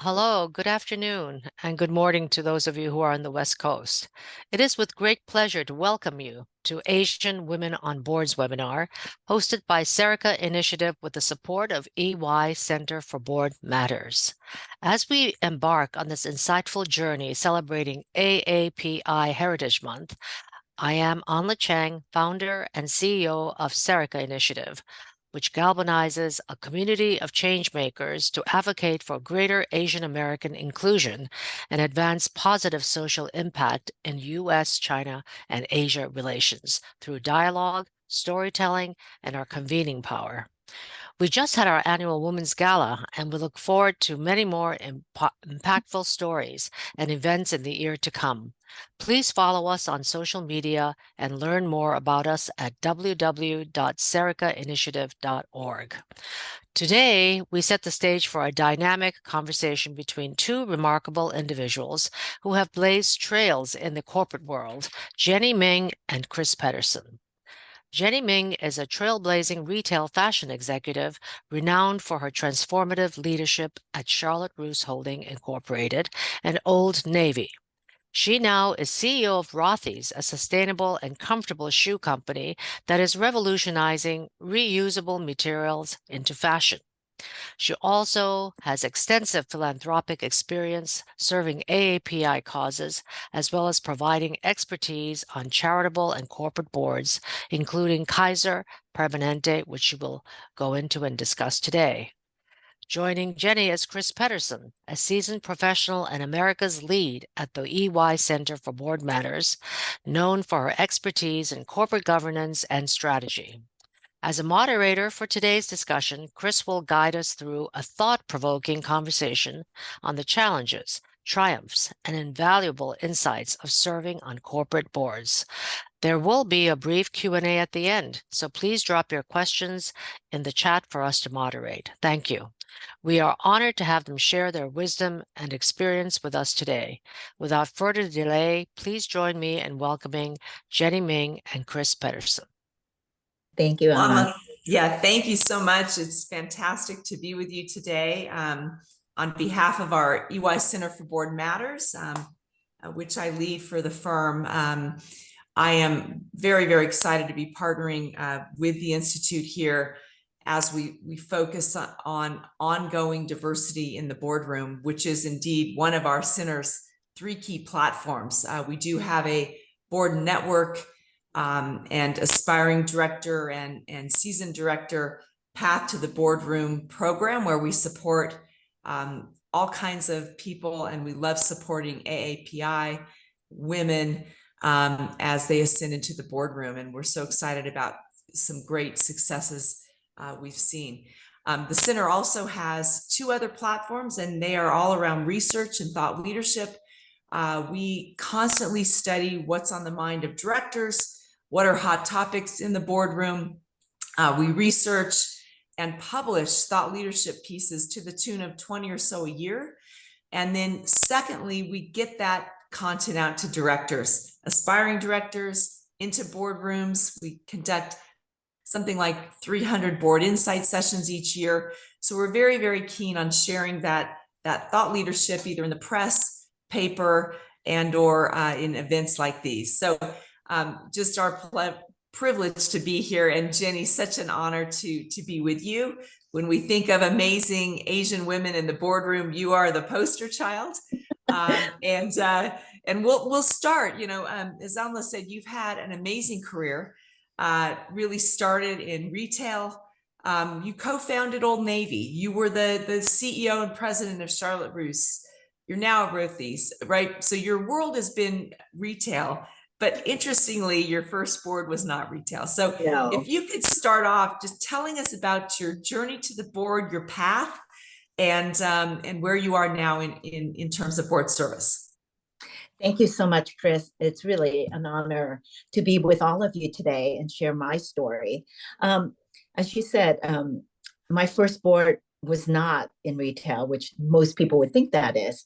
Hello, good afternoon, and good morning to those of you who are on the West Coast. It is with great pleasure to welcome you to Asian Women on Boards webinar, hosted by Serica Initiative with the support of EY Center for Board Matters. As we embark on this insightful journey celebrating AAPI Heritage Month, I am Anla Chang, founder and CEO of Serica Initiative, which galvanizes a community of changemakers to advocate for greater Asian American inclusion and advance positive social impact in U.S., China, and Asia relations through dialogue, storytelling, and our convening power. We just had our annual Women's Gala, and we look forward to many more impactful stories and events in the year to come. Please follow us on social media and learn more about us at www.sericainitiative.org. Today, we set the stage for a dynamic conversation between two remarkable individuals who have blazed trails in the corporate world, Jenny Ming and Chris Pedersen. Jenny Ming is a trailblazing retail fashion executive renowned for her transformative leadership at Charlotte Russe Holding Incorporated and Old Navy. She now is CEO of Rothy's, a sustainable and comfortable shoe company that is revolutionizing reusable materials into fashion. She also has extensive philanthropic experience serving AAPI causes, as well as providing expertise on charitable and corporate boards, including Kaiser Permanente, which she will go into and discuss today. Joining Jenny is Chris Pedersen, a seasoned professional and America's lead at the EY Center for Board Matters, known for her expertise in corporate governance and strategy. As a moderator for today's discussion, Chris will guide us through a thought-provoking conversation on the challenges, triumphs, and invaluable insights of serving on corporate boards. There will be a brief Q&A at the end, so please drop your questions in the chat for us to moderate. Thank you. We are honored to have them share their wisdom and experience with us today. Without further delay, please join me in welcoming Jenny Ming and Chris Pedersen. Thank you, Anna. Yeah, thank you so much. It's fantastic to be with you today. On behalf of our EY Center for Board Matters, which I lead for the firm, I am very, very excited to be partnering with the Institute here as we focus on ongoing diversity in the boardroom, which is indeed one of our center's three key platforms. We do have a board network and aspiring director and seasoned director path to the boardroom program where we support all kinds of people, and we love supporting AAPI women as they ascend into the boardroom, and we're so excited about some great successes we've seen. The center also has two other platforms, and they are all around research and thought leadership. We constantly study what's on the mind of directors, what are hot topics in the boardroom. We research and publish thought leadership pieces to the tune of 20 or so a year. And then secondly, we get that content out to directors, aspiring directors, into boardrooms. We conduct something like 300 board insight sessions each year. So we're very, very keen on sharing that thought leadership either in the press, paper, and or in events like these. So just our privilege to be here, and Jenny, such an honor to be with you. When we think of amazing Asian women in the boardroom, you are the poster child. And we'll start. You know, as Amla said, you've had an amazing career. Really started in retail. You co-founded Old Navy. You were the CEO and president of Charlotte Russe. You're now at Rothy's, right? So your world has been retail. But interestingly, your first board was not retail. So if you could start off just telling us about your journey to the board, your path, and where you are now in terms of board service. Thank you so much, Chris. It's really an honor to be with all of you today and share my story. As you said, my first board was not in retail, which most people would think that is.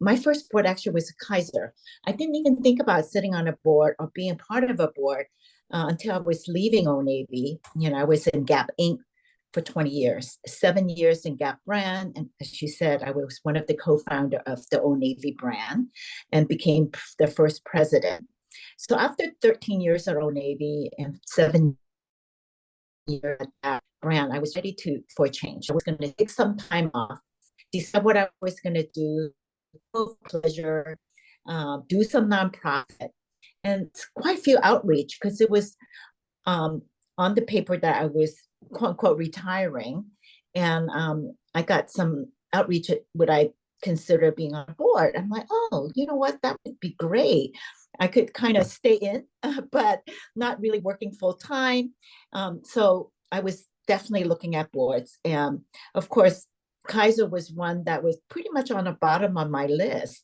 My first board actually was Kaiser. I didn't even think about sitting on a board or being part of a board until I was leaving Old Navy. You know, I was in Gap Inc. for 20 years, 7 years in Gap brand. And as she said, I was one of the co-founder of the Old Navy brand and became the first president. So after 13 years at Old Navy and 7 years at that brand, I was ready for a change. I was going to take some time off, decide what I was going to do, pleasure, do some nonprofit, and quite a few outreach because it was on the paper that I was quote unquote retiring. And I got some outreach at what I consider being on board. I'm like, oh, you know what? That would be great. I could kind of stay in, but not really working full time. So I was definitely looking at boards. And of course, Kaiser was one that was pretty much on the bottom of my list.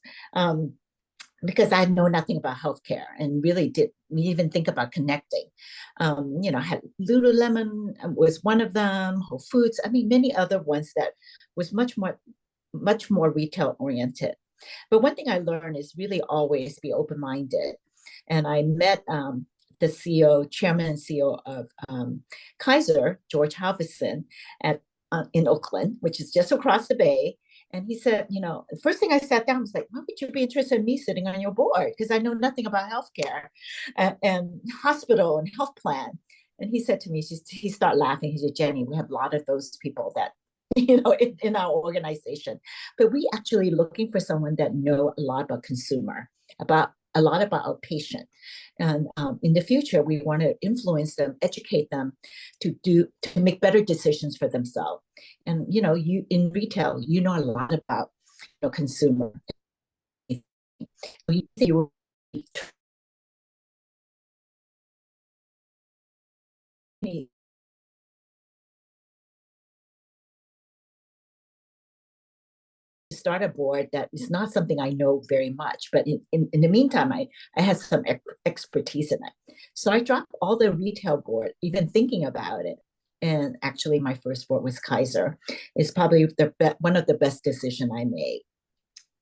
Because I know nothing about healthcare and really didn't even think about connecting. I had Lululemon was one of them, Whole Foods. I mean, many other ones that was much more retail oriented. But one thing I learned is really always be open minded. And I met the CEO, chairman and CEO of Kaiser, George Halverson, in Oakland, which is just across the bay. And he said, the first thing I sat down was like, why would you be interested in me sitting on your board? Because I know nothing about healthcare and hospital and health plan. And he said to me, he started laughing. He said, Jenny, we have a lot of those people that, in our organization. But we actually looking for someone that know a lot about consumer, a lot about our patient. And in the future, we want to influence them, educate them to make better decisions for themselves. And you in retail, you know a lot about consumer. You start a board that is not something I know very much, but in the meantime, I had some expertise in it. So I dropped all the retail board, even thinking about it. And actually, my first board was Kaiser. It's probably one of the best decisions I made.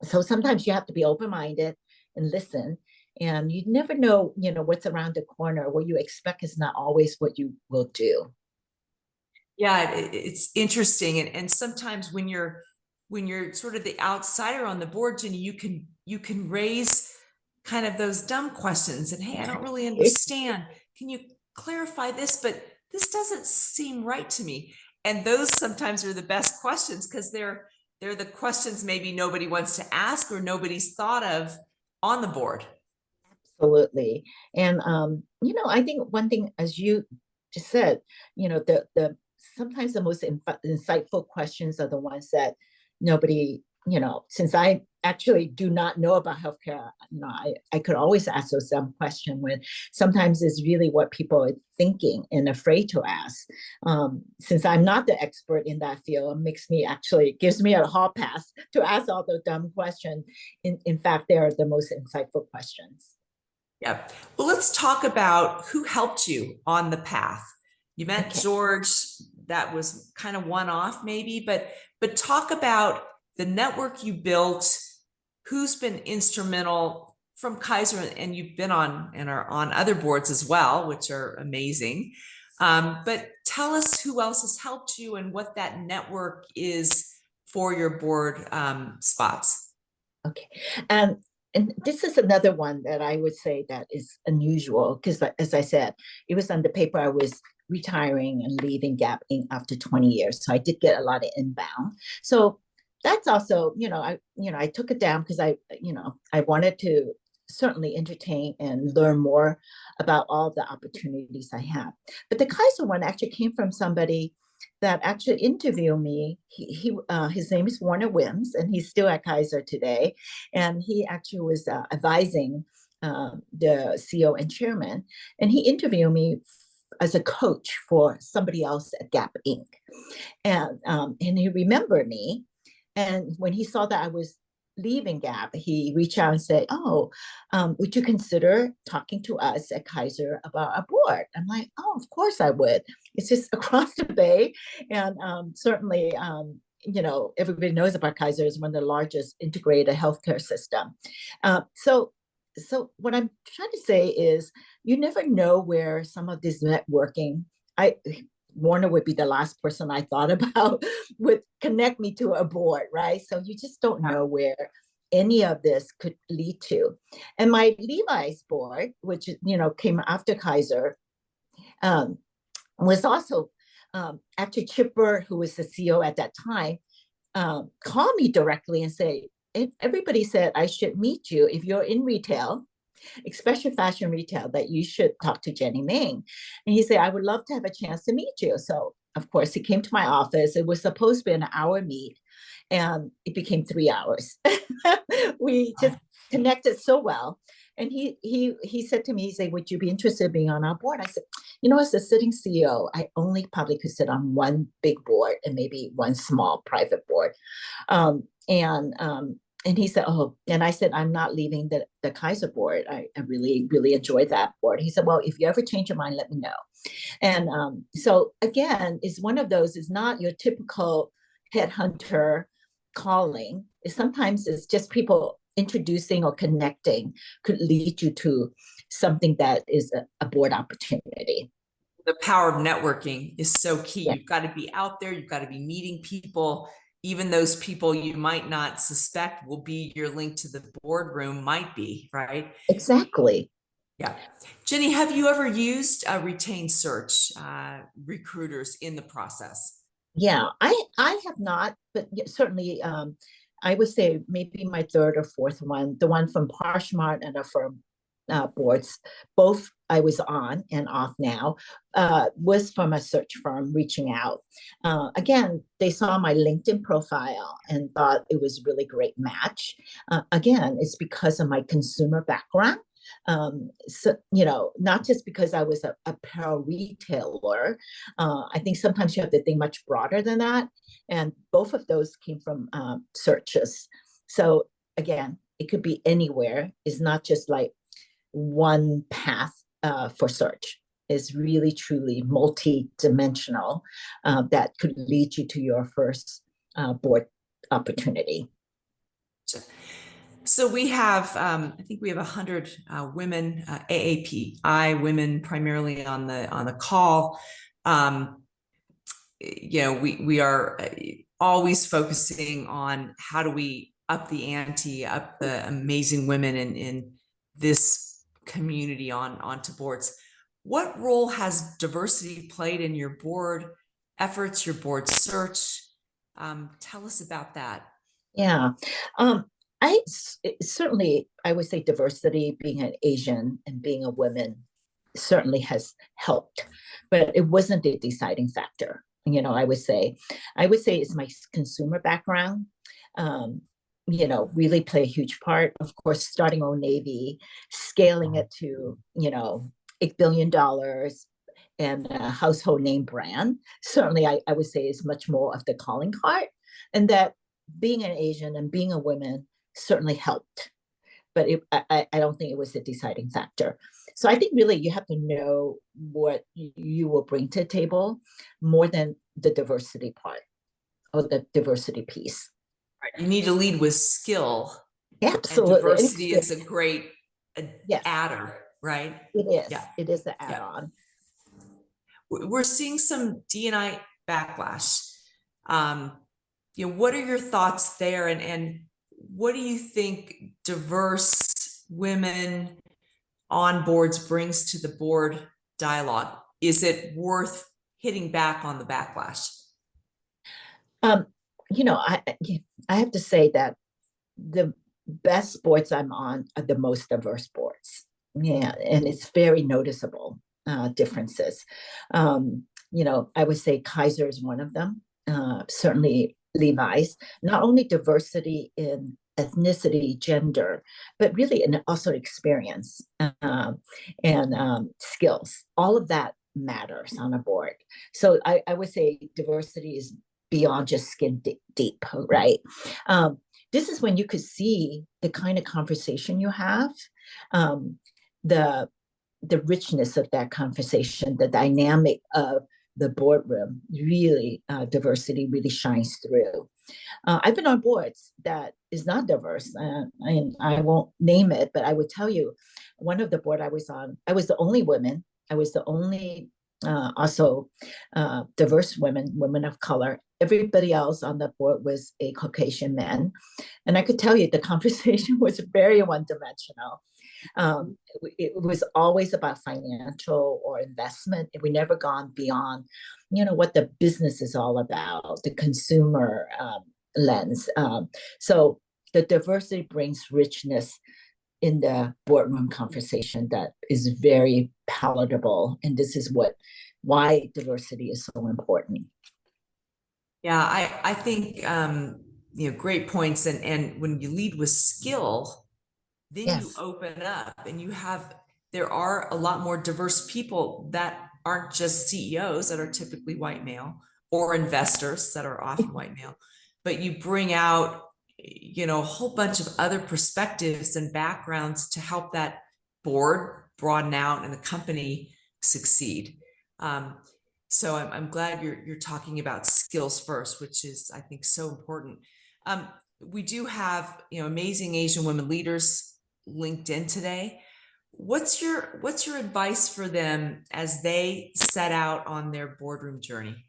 So sometimes you have to be open-minded and listen. And you never know, what's around the corner. What you expect is not always what you will do. Yeah, it's interesting. And sometimes when you're sort of the outsider on the board, Jenny, you can raise kind of those dumb questions and, hey, I don't really understand. Can you clarify this? But this doesn't seem right to me. And those sometimes are the best questions because they're the questions maybe nobody wants to ask or nobody's thought of on the board. Absolutely. And I think one thing, as you just said, the sometimes the most insightful questions are the ones that nobody, since I actually do not know about healthcare, I could always ask those dumb question when sometimes it's really what people are thinking and afraid to ask. Since I'm not the expert in that field, it gives me a hall pass to ask all the dumb questions. In fact, they are the most insightful questions. Yeah. Well, let's talk about who helped you on the path. You met George, that was kind of one-off maybe, but talk about the network you built, who's been instrumental from Kaiser, and you've been on and are on other boards as well, which are amazing. But tell us who else has helped you and what that network is for your board spots. Okay. And this is another one that I would say that is unusual because, as I said, it was on the paper I was retiring and leaving Gap Inc. after 20 years. So I did get a lot of inbound. So that's also, I took it down because I wanted to certainly entertain and learn more about all the opportunities I have. But the Kaiser one actually came from somebody that actually interviewed me. His name is Warner Wims, and he's still at Kaiser today. And he actually was advising the CEO and chairman, and he interviewed me as a coach for somebody else at Gap Inc. And he remembered me. And when he saw that I was leaving Gap, he reached out and said, "Oh, would you consider talking to us at Kaiser about a board?" I'm like, "Oh, of course I would. It's just across the bay, and certainly, everybody knows about Kaiser is one of the largest integrated healthcare system. So what I'm trying to say is, you never know where some of this networking. Warner would be the last person I thought about would connect me to a board, right? So you just don't know where any of this could lead to. And my Levi's board, which came after Kaiser, um, was also actually Chipper, who was the CEO at that time, called me directly and say, everybody said I should meet you if you're in retail, especially fashion retail, that you should talk to Jenny Ming. And he said, I would love to have a chance to meet you. So of course he came to my office. It was supposed to be an hour meet, and it became 3 hours. We just connected so well. And he said to me, he said, would you be interested in being on our board? I said, as a sitting CEO, I only probably could sit on one big board and maybe one small private board. And he said, oh, and I said, I'm not leaving the Kaiser board. I really, really enjoyed that board. He said, well, if you ever change your mind, let me know. And so again, it's one of those, is not your typical headhunter calling. Sometimes it's just people introducing or connecting could lead you to something that is a board opportunity. The power of networking is so key. Yeah. You've got to be out there. You've got to be meeting people. Even those people you might not suspect will be your link to the boardroom might be, right? Exactly. Yeah. Jenny, have you ever used a retained search recruiters in the process? Yeah, I have not, but certainly I would say maybe my third or fourth one, the one from Parshmart and a firm boards, both I was on and off now, was from a search firm reaching out. Again, they saw my LinkedIn profile and thought it was a really great match. Again, it's because of my consumer background. So, not just because I was a apparel retailer. I think sometimes you have to think much broader than that. And both of those came from searches. So again, it could be anywhere. It's not just like one path for search. Is really truly multi-dimensional that could lead you to your first board opportunity. So we have, I think we have 100 women, AAPI women, primarily on the call. We are always focusing on how do we up the ante, up the amazing women in this community onto boards. What role has diversity played in your board efforts, your board search? Tell us about that. Yeah. Certainly, I would say diversity, being an Asian and being a woman, certainly has helped, but it wasn't the deciding factor. I would say it's my consumer background. Really play a huge part. Of course, starting Old Navy, scaling it to $8 billion and a household name brand. Certainly, I would say is much more of the calling card, and that being an Asian and being a woman certainly helped, but I don't think it was the deciding factor. So I think really you have to know what you will bring to the table more than the diversity part or the diversity piece. You need to lead with skill. Absolutely. And diversity is a great yes. adder, right? It is. Yeah. It is the add-on. Yeah. We're seeing some D&I backlash. What are your thoughts there? And what do you think diverse women on boards brings to the board dialogue? Is it worth hitting back on the backlash? I have to say that the best boards I'm on are the most diverse boards. Yeah, and it's very noticeable differences. I would say Kaiser is one of them. Certainly Levi's. Not only diversity in ethnicity, gender, but really and also experience and skills. All of that matters on a board. So I would say diversity is beyond just skin deep, right? This is when you could see the kind of conversation you have, the richness of that conversation, the dynamic of the boardroom. Really, diversity really shines through. I've been on boards that is not diverse, and I won't name it, but I would tell you, one of the board I was on, I was the only woman. I was the only also diverse women, women of color. Everybody else on the board was a Caucasian man. And I could tell you the conversation was very one-dimensional. It was always about financial or investment. We never gone beyond, what the business is all about, the consumer lens. So the diversity brings richness in the boardroom conversation that is very palatable. And this is why diversity is so important. Yeah, I think great points. And when you lead with skill, then you Yes. open up and there are a lot more diverse people that aren't just CEOs that are typically white male, or investors that are often white male, but you bring out, a whole bunch of other perspectives and backgrounds to help that board broaden out and the company succeed. So I'm glad you're talking about skills first, which is, I think, so important. We do have, amazing Asian women leaders linked in today. What's your advice for them as they set out on their boardroom journey?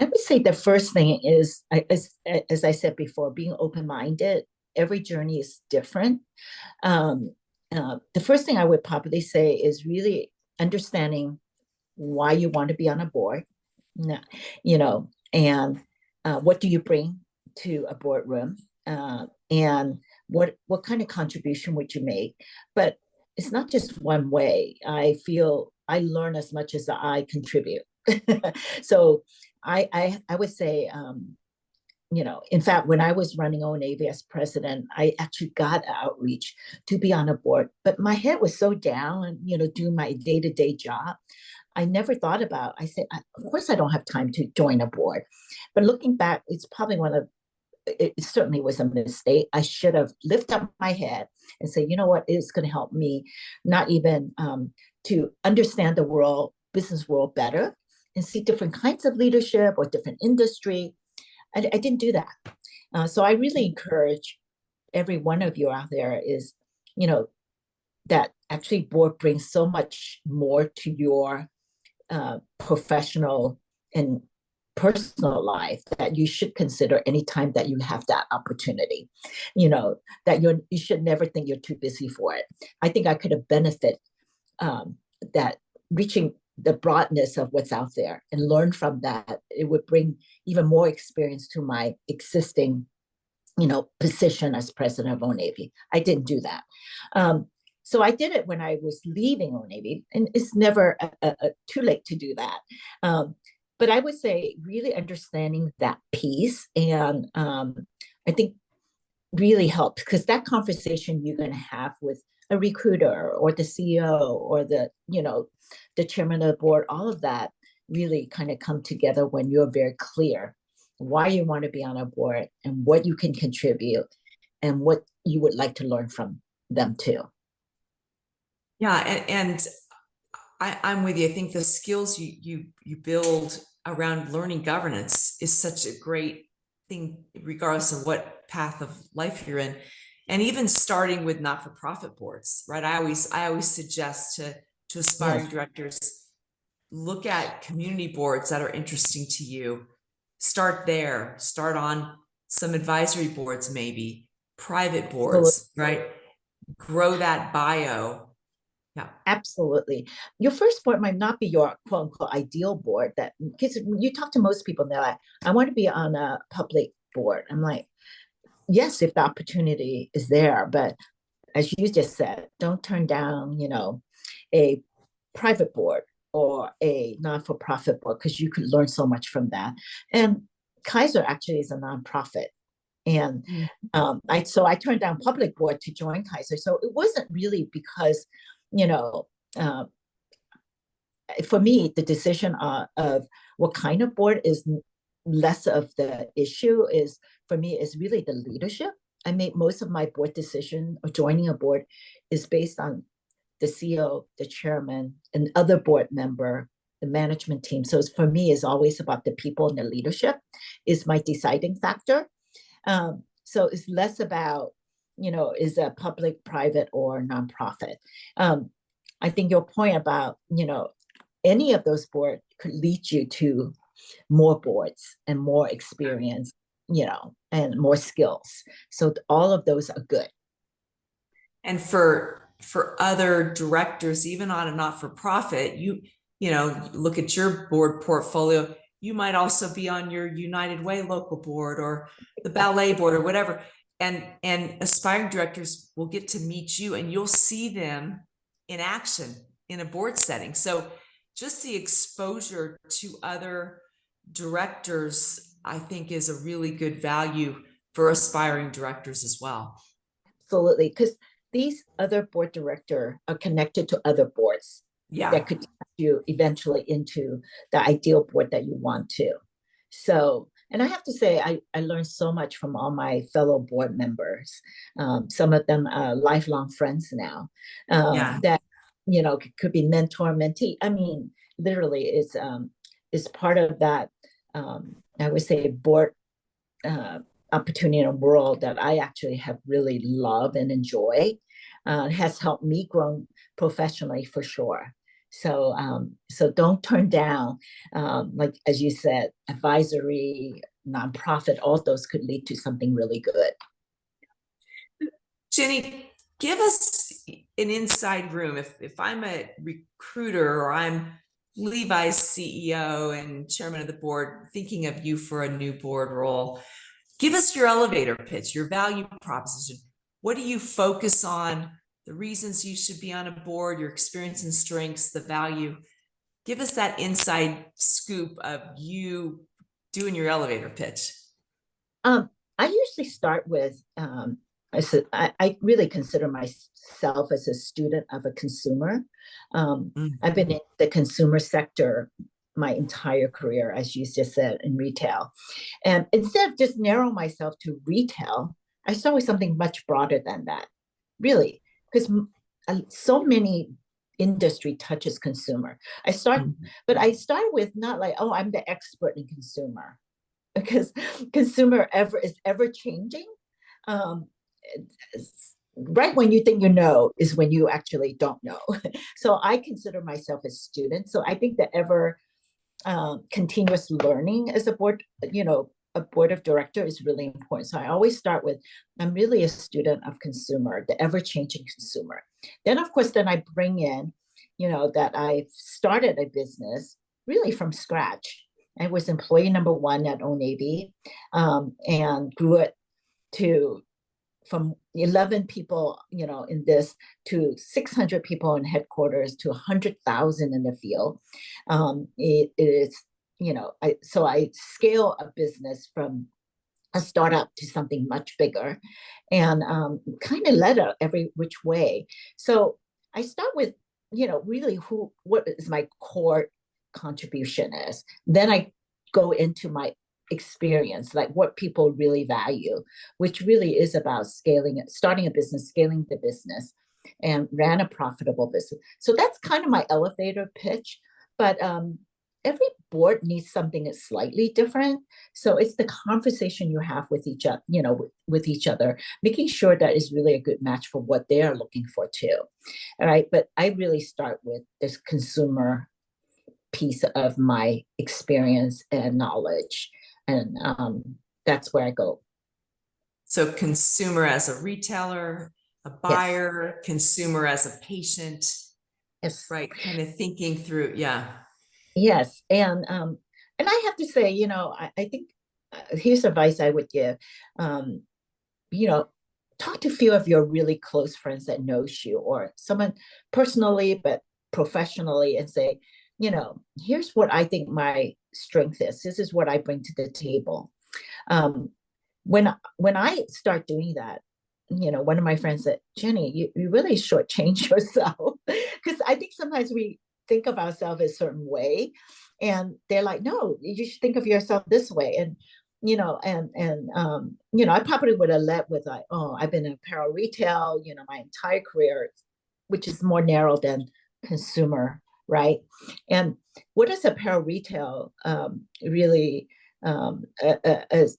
I would say the first thing is, as I said before, being open-minded. Every journey is different. The first thing I would probably say is really understanding why you want to be on a board, and what do you bring to a boardroom, and what kind of contribution would you make? But it's not just one way. I feel I learn as much as I contribute. So I would say, in fact, when I was running Old Navy as president, I actually got outreach to be on a board, but my head was so down and, do my day-to-day job. I never thought about, I said, of course I don't have time to join a board. But looking back, it's probably it certainly was a mistake. I should have lifted up my head and say, you know what, it's going to help me not even to understand the business world better and see different kinds of leadership or different industry. I didn't do that. So I really encourage every one of you out there is, that actually board brings so much more to your professional and personal life that you should consider anytime that you have that opportunity. That you should never think you're too busy for it. I think I could have benefited that reaching the broadness of what's out there and learn from that. It would bring even more experience to my existing, position as president of Old Navy. I didn't do that. So I did it when I was leaving Old Navy, and it's never too late to do that. But I would say really understanding that piece, and I think really helps, because that conversation you're going to have with a recruiter or the CEO or the chairman of the board, all of that really kind of come together when you're very clear why you want to be on a board and what you can contribute and what you would like to learn from them too. Yeah, and I'm with you. I think the skills you build around learning governance is such a great thing, regardless of what path of life you're in. And even starting with not-for-profit boards, right? I always suggest to aspiring Yes. directors, look at community boards that are interesting to you. Start there. Start on some advisory boards, maybe private boards, right? Grow that bio. Yeah, Absolutely. Your first board might not be your quote unquote ideal board, that because you talk to most people and they're like, I want to be on a public board. I'm like, yes, if the opportunity is there, but as you just said, don't turn down, a private board or a non-for-profit board, because you could learn so much from that. And Kaiser actually is a nonprofit. And I turned down public board to join Kaiser. So it wasn't really because, you know, uh, for me, the decision of what kind of board is less of the issue. Is for me is really the leadership. I made most of my board decision or joining a board is based on the CEO, the chairman, and other board member, the management team. So for me, it's always about the people and the leadership is my deciding factor. So it's less about, is a public, private, or nonprofit. I think your point about, any of those boards could lead you to more boards and more experience, and more skills. So all of those are good. And for other directors, even on a not-for-profit, look at your board portfolio. You might also be on your United Way local board or the ballet board or whatever. And aspiring directors will get to meet you, and you'll see them in action in a board setting. So just the exposure to other directors, I think, is a really good value for aspiring directors as well. Absolutely, because these other board director are connected to other boards that could take you eventually into the ideal board that you want to. So, and I have to say, I learned so much from all my fellow board members. Some of them are lifelong friends now. That could be mentor, mentee. I mean, literally, is part of that. I would say board opportunity in a world that I actually have really loved and enjoy. Has helped me grow professionally for sure. So don't turn down, like as you said, advisory, nonprofit. All those could lead to something really good. Jenny, give us an inside room. If I'm a recruiter or I'm Levi's CEO and chairman of the board, thinking of you for a new board role, give us your elevator pitch, your value proposition. What do you focus on? The reasons you should be on a board, your experience and strengths, the value. Give us that inside scoop of you doing your elevator pitch. I usually start with, I really consider myself as a student of a consumer. I've been in the consumer sector my entire career, as you just said, in retail. And instead of just narrow myself to retail, I start with something much broader than that, really, because so many industry touches consumer. But I start with not like, oh, I'm the expert in consumer, because consumer is ever changing. Right when you think you know is when you actually don't know. So I consider myself a student. So I think that ever continuous learning as a board, a board of director is really important. So I always start with, I'm really a student of consumer, the ever-changing consumer. Then, of course, I bring in, that I started a business really from scratch. I was employee number one at Old Navy, and grew it from 11 people, in this, to 600 people in headquarters, to 100,000 in the field. It is, so I scale a business from a startup to something much bigger, and kind of led it every which way. So I start with, really what is my core contribution is. Then I go into my experience, like what people really value, which really is about starting a business, scaling the business, and ran a profitable business. So that's kind of my elevator pitch. But every board needs something that's slightly different. So it's the conversation you have with each other, with each other, making sure that is really a good match for what they are looking for too. All right. But I really start with this consumer piece of my experience and knowledge. And that's where I go. So consumer as a retailer, a buyer, yes. Consumer as a patient. Yes. Right. Kind of thinking through. Yeah. Yes. And I have to say, I think here's advice I would give. Talk to a few of your really close friends that knows you, or someone personally, but professionally, and say, here's what I think my strength is. This is what I bring to the table. When I start doing that, one of my friends said, Jenny, you really shortchange yourself. Because I think sometimes we think of ourselves a certain way, and they're like, no, you should think of yourself this way. And I probably would have led with like, oh, I've been in apparel retail, my entire career, which is more narrow than consumer, right? And what is apparel retail really as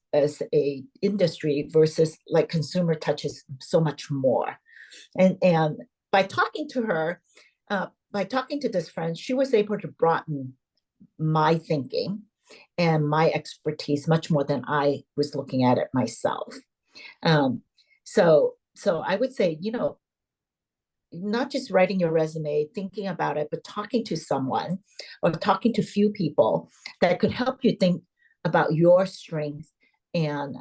a industry versus like consumer touches so much more. And by talking to her, by talking to this friend, she was able to broaden my thinking and my expertise much more than I was looking at it myself. Um, so I would say, not just writing your resume, thinking about it, but talking to someone or talking to few people that could help you think about your strengths and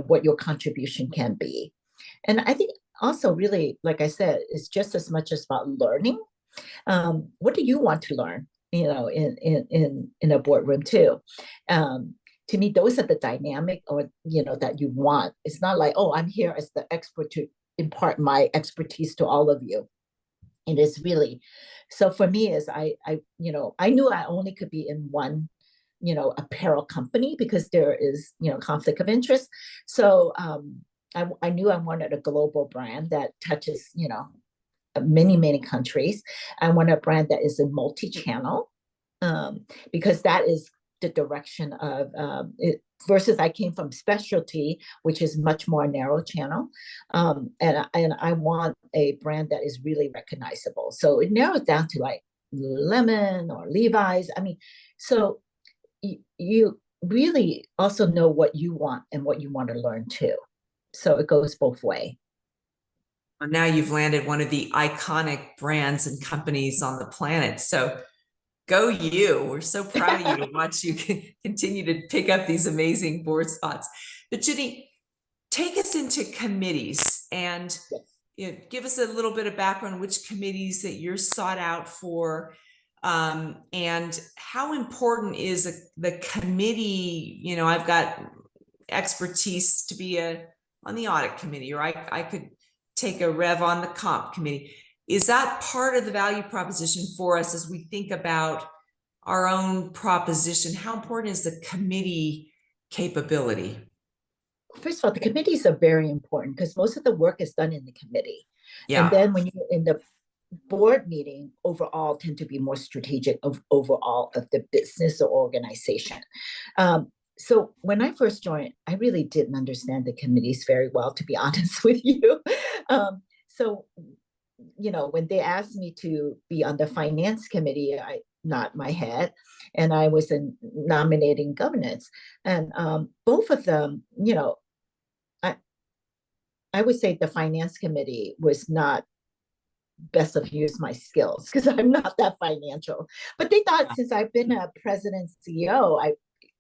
what your contribution can be. And I think also really, like I said, it's just as much as about learning. What do you want to learn? In a boardroom too. To me, those are the dynamic or that you want. It's not like, oh, I'm here as the expert to impart my expertise to all of you. It is really so for me is I knew I only could be in one apparel company because there is conflict of interest. So I knew I wanted a global brand that touches many countries. I want a brand that is a multi-channel because that is the direction of it versus I came from specialty, which is much more narrow channel. And I want a brand that is really recognizable. So it narrowed down to like Lemon or Levi's. I mean, so you really also know what you want and what you want to learn too. So it goes both ways. Well, now you've landed one of the iconic brands and companies on the planet. So go you. We're so proud of you to watch you continue to pick up these amazing board spots. But Jenny, take us into committees and give us a little bit of background on which committees that you're sought out for, and how important is the committee. I've got expertise to be on the audit committee, or I could take a rev on the comp committee. Is that part of the value proposition for us as we think about our own proposition? How important is the committee capability? First of all, the committees are very important because most of the work is done in the committee. Yeah. And then when you're in the board meeting, overall tend to be more strategic of overall of the business or organization. So when I first joined, I really didn't understand the committees very well, to be honest with you. So when they asked me to be on the finance committee, I nod my head, and I was in nominating governance, and both of them, I would say the finance committee was not best of use my skills because I'm not that financial. But they thought since I've been a president CEO,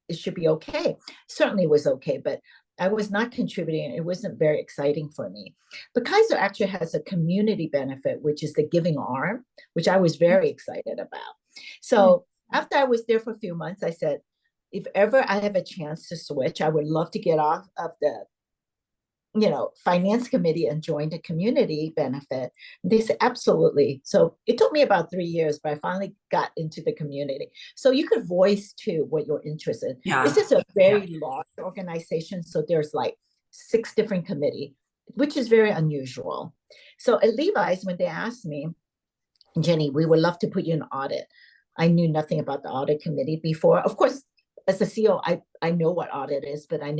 it should be okay. Certainly was okay, but I was not contributing. It wasn't very exciting for me. But Kaiser actually has a community benefit, which is the giving arm, which I was very excited about. So after I was there for a few months, I said, if ever I have a chance to switch, I would love to get off of the finance committee and join the community benefit. They said, absolutely. So it took me about 3 years, but I finally got into the community. So you could voice too what you're interested in. Yeah. This is a very large organization. So there's like 6 different committees, which is very unusual. So at Levi's, when they asked me, Jenny, we would love to put you in audit. I knew nothing about the audit committee before. Of course, as a CEO, I know what audit is, but I'm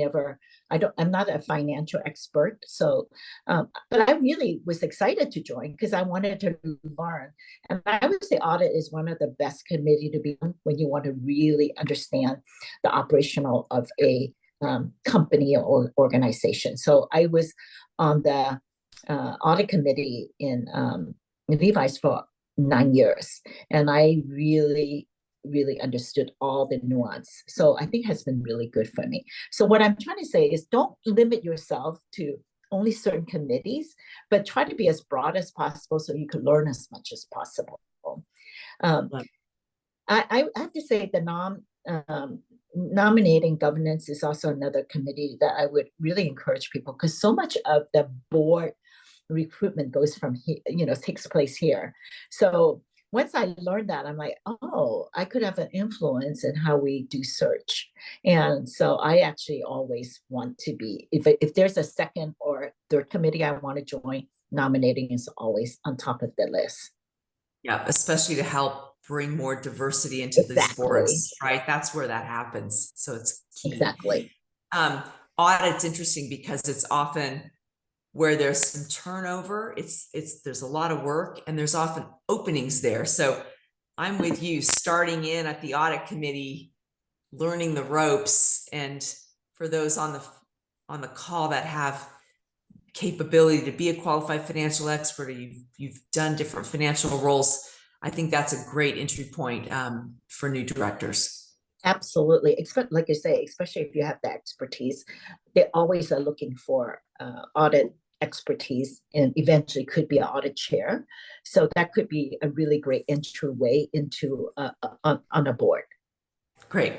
not a financial expert. So, but I really was excited to join because I wanted to learn. And I would say audit is one of the best committee to be on when you want to really understand the operational of a company or organization. So I was on the audit committee in Levi's for 9 years. And I really understood all the nuance. So I think has been really good for me. So what I'm trying to say is don't limit yourself to only certain committees, but try to be as broad as possible so you can learn as much as possible. I have to say the nominating governance is also another committee that I would really encourage people because so much of the board recruitment goes from here, takes place here. So once I learned that, I'm like, oh, I could have an influence in how we do search. And so I actually always want to be, if there's a second or third committee I want to join, nominating is always on top of the list. Yeah, especially to help bring more diversity into these boards, right? That's where that happens. So it's key. Exactly. Audit's interesting because it's often where there's some turnover. There's a lot of work and there's often openings there. So I'm with you, starting in at the audit committee, learning the ropes. And for those on the call that have capability to be a qualified financial expert, or you've done different financial roles, I think that's a great entry point for new directors. Absolutely. Like you say, especially if you have the expertise, they always are looking for audit expertise and eventually could be an audit chair. So that could be a really great entryway into on a board. Great.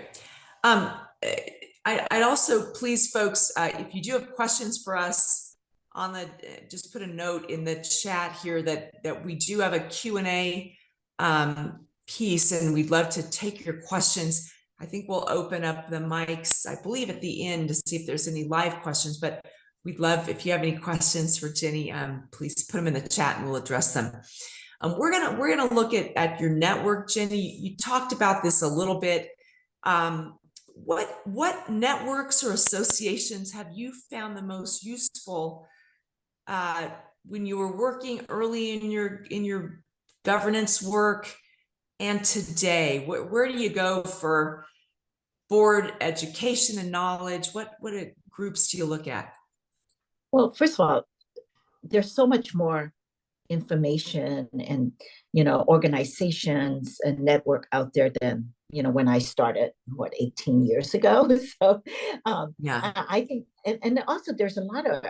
I'd also please folks, if you do have questions for us on the, just put a note in the chat here that we do have a Q&A piece, and we'd love to take your questions. I think we'll open up the mics, I believe, at the end to see if there's any live questions, but we'd love, if you have any questions for Jenny, please put them in the chat and we'll address them. We're gonna look at your network, Jenny. You talked about this a little bit. What networks or associations have you found the most useful when you were working early in your governance work, and today? Where do you go for board education and knowledge? What groups do you look at? Well, first of all, there's so much more information and organizations and network out there than when I started 18 years ago. So Yeah, I think, and also there's a lot of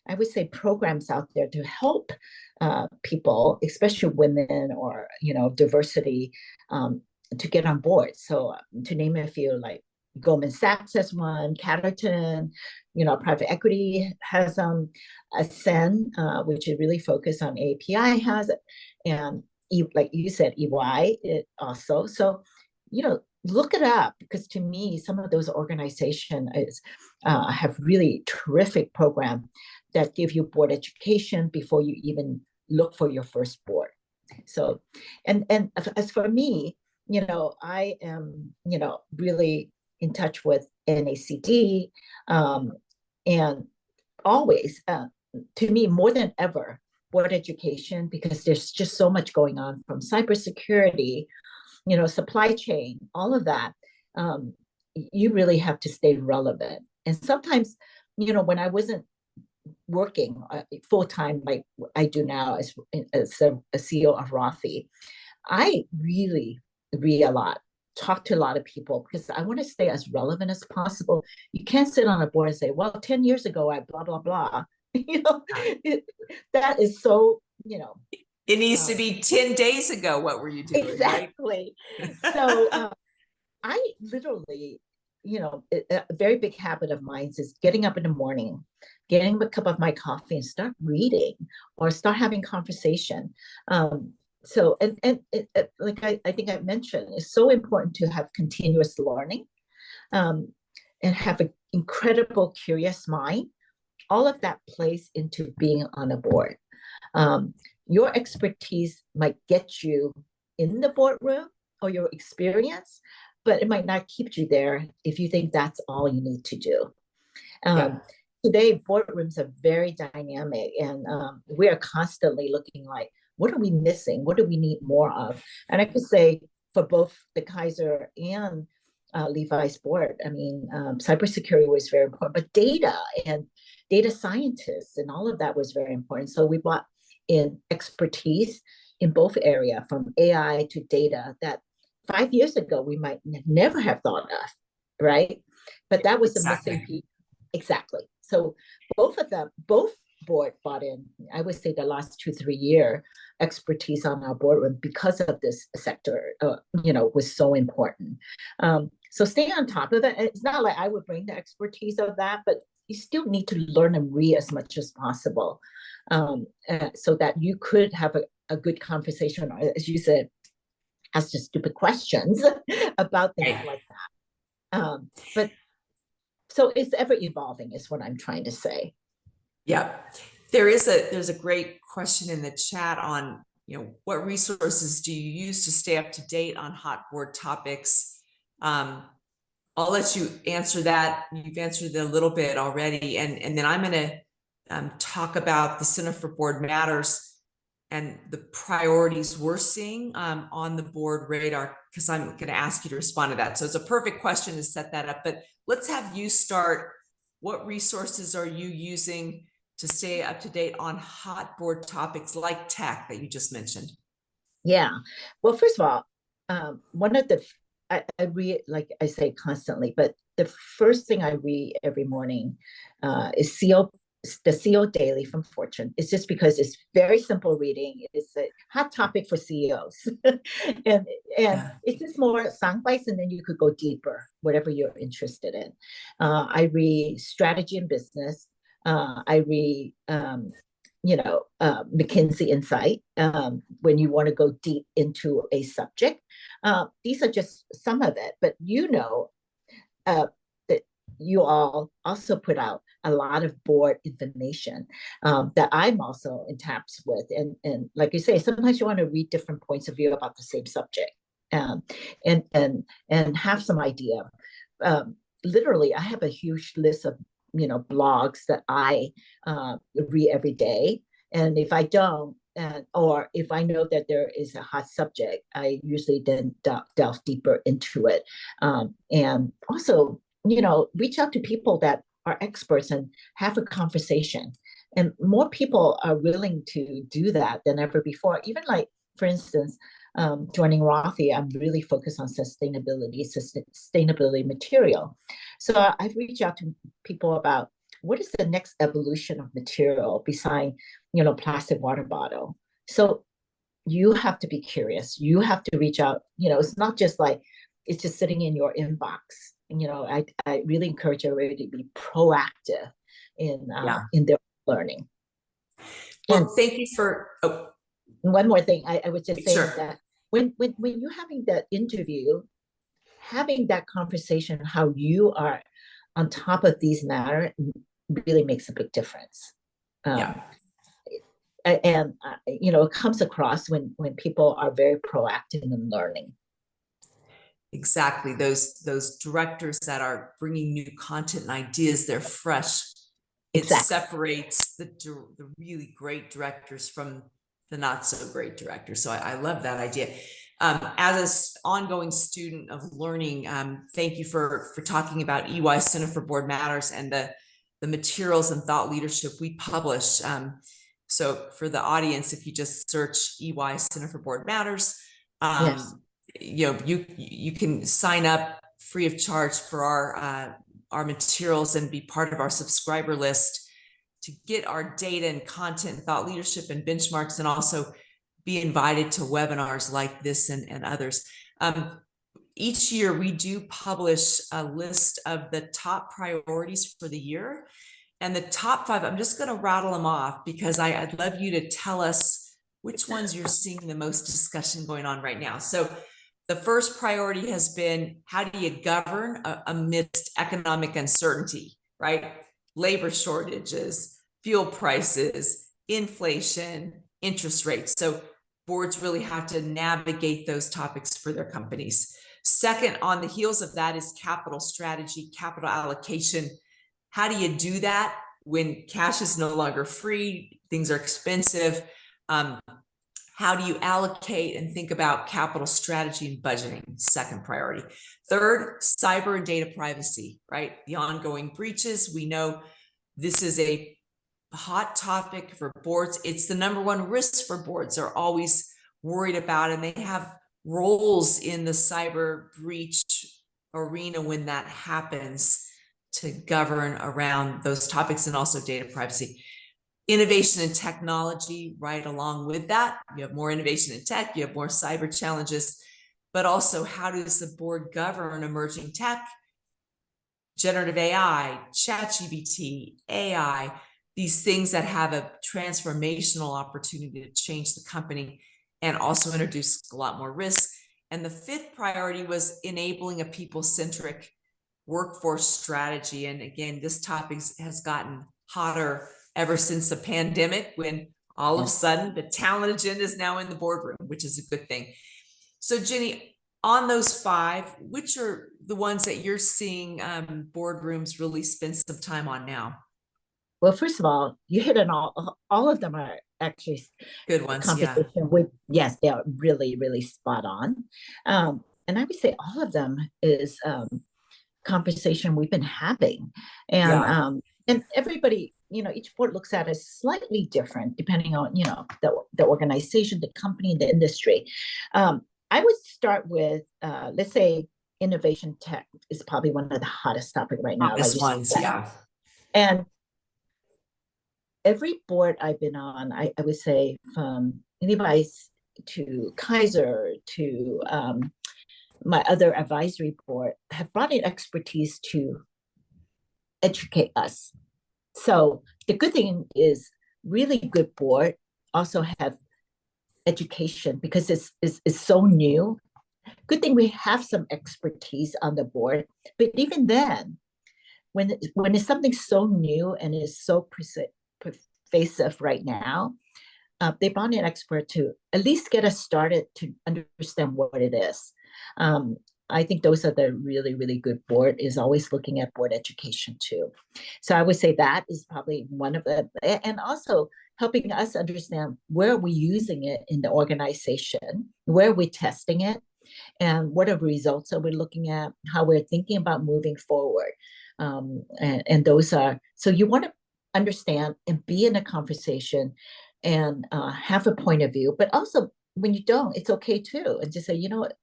I would say programs out there to help people, especially women or diversity, to get on board. So to name a few, like Goldman Sachs has one, Catterton, private equity has Ascend, which is really focused on API, has it, and like you said, EY it also. So look it up, because to me, some of those organizations have really terrific program that give you board education before you even look for your first board. So, and as for me, I am really in touch with NACD, and always, to me, more than ever, board education, because there's just so much going on, from cybersecurity, supply chain, all of that. You really have to stay relevant. And sometimes, when I wasn't working full time like I do now as a CEO of Rothi, I really read a lot, talk to a lot of people, because I want to stay as relevant as possible. You can't sit on a board and say, well, 10 years ago, I blah, blah, blah. That is so, it needs to be 10 days ago. What were you doing? Exactly. Right? So I literally, a very big habit of mine is getting up in the morning, getting a cup of my coffee and start reading or start having conversation. So, and like I think I mentioned, it's so important to have continuous learning, and have an incredible curious mind. All of that plays into being on a board. Your expertise might get you in the boardroom, or your experience, but it might not keep you there if you think that's all you need to do. Yeah. Today, boardrooms are very dynamic, and we are constantly looking like, what are we missing? What do we need more of? And I could say for both the Kaiser and Levi's board, I mean, cybersecurity was very important, but data and data scientists and all of that was very important. So we brought in expertise in both areas, from AI to data, that 5 years ago we might never have thought of, right? But that was the missing piece. Exactly. So both board bought in, I would say, the last 2-3 year expertise on our boardroom, because of this sector, was so important. So stay on top of it. It's not like I would bring the expertise of that, but you still need to learn and read as much as possible, so that you could have a good conversation, or, as you said, ask just stupid questions about things like that. But so it's ever evolving, is what I'm trying to say. Yeah, there's a great question in the chat on, what resources do you use to stay up to date on hot board topics? I'll let you answer that. You've answered it a little bit already, and then I'm going to talk about the Center for Board Matters and the priorities we're seeing on the board radar, because I'm going to ask you to respond to that. So it's a perfect question to set that up, but let's have you start. What resources are you using to stay up to date on hot board topics like tech that you just mentioned? Yeah. Well, first of all, one of the I read, like I say constantly, but the first thing I read every morning is the CEO Daily from Fortune. It's just because it's very simple reading. It's a hot topic for CEOs, and Yeah. it's just more sound bites, and then you could go deeper, whatever you're interested in. I read Strategy and Business. I read McKinsey Insight when you want to go deep into a subject. These are just some of it, but uh, that you all also put out a lot of board information that I'm also in taps with. And like you say, sometimes you want to read different points of view about the same subject um, and have some idea. Literally, I have a huge list of blogs that I read every day. And if I don't, or if I know that there is a hot subject, I usually then delve deeper into it. And also, reach out to people that are experts and have a conversation. And more people are willing to do that than ever before. Even like, for instance, joining Rothy, I'm really focused on sustainability material. So I've reached out to people about what is the next evolution of material beside, plastic water bottle. So you have to be curious. You have to reach out. It's not just like it's just sitting in your inbox. I really encourage everybody to be proactive in their learning. Well, thank you for. Oh, one more thing, I was just saying sure. that when you're having that interview, having that conversation, how you are on top of these matters really makes a big difference. Yeah. And it comes across when people are very proactive in learning. Exactly. Those directors that are bringing new content and ideas, they're fresh. It Exactly. separates the really great directors from the not so great directors. So I love that idea. As an ongoing student of learning, thank you for talking about EY Center for Board Matters and the materials and thought leadership we publish. So for the audience, if you just search EY Center for Board Matters, Yes. you can sign up free of charge for our materials and be part of our subscriber list to get our data and content, thought leadership and benchmarks, and also be invited to webinars like this and others. Each year we do publish a list of the top priorities for the year, and the top 5, I'm just going to rattle them off because I'd love you to tell us which ones you're seeing the most discussion going on right now. So the first priority has been, how do you govern amidst economic uncertainty, right? Labor shortages, fuel prices, inflation, interest rates. So boards really have to navigate those topics for their companies. Second, on the heels of that is capital strategy, capital allocation. How do you do that when cash is no longer free, things are expensive? How do you allocate and think about capital strategy and budgeting? Second priority. Third, cyber and data privacy, right? The ongoing breaches. We know this is a hot topic for boards. It's the number one risk for boards. They're always worried about, and they have roles in the cyber breach arena when that happens to govern around those topics, and also data privacy. Innovation and technology right along with that. You have more innovation in tech, you have more cyber challenges, but also how does the board govern emerging tech, generative AI, ChatGPT, AI, these things that have a transformational opportunity to change the company and also introduce a lot more risk. And the fifth priority was enabling a people-centric workforce strategy. And again, this topic has gotten hotter ever since the pandemic, when all of a sudden the talent agenda is now in the boardroom, which is a good thing. So Jenny, on those 5, which are the ones that you're seeing boardrooms really spend some time on now? Well, first of all, you hit on all of them are actually Good ones, yeah. conversation with, yes, they are really, really spot on. And I would say all of them is conversation we've been having. Yeah. And everybody, each board looks at it slightly different depending on, the organization, the company, the industry. I would start with, let's say, innovation tech is probably one of the hottest topic right now, like Obvious you ones, said. yeah. And every board I've been on, I would say from Levi's to Kaiser to my other advisory board have brought in expertise to educate us. So the good thing is really good board also have education because it's so new. Good thing we have some expertise on the board, but even then, when it's something so new and is so pervasive right now, they brought in an expert to at least get us started to understand what it is. Um, I think those are the really, really good board is always looking at board education too. So I would say that is probably one of the, and also helping us understand where we're using it in the organization, where we're testing it, and what are the results that we're looking at, how we're thinking about moving forward. And those are, so you want to understand and be in a conversation and have a point of view, but also when you don't, it's okay too. And just say, you know what,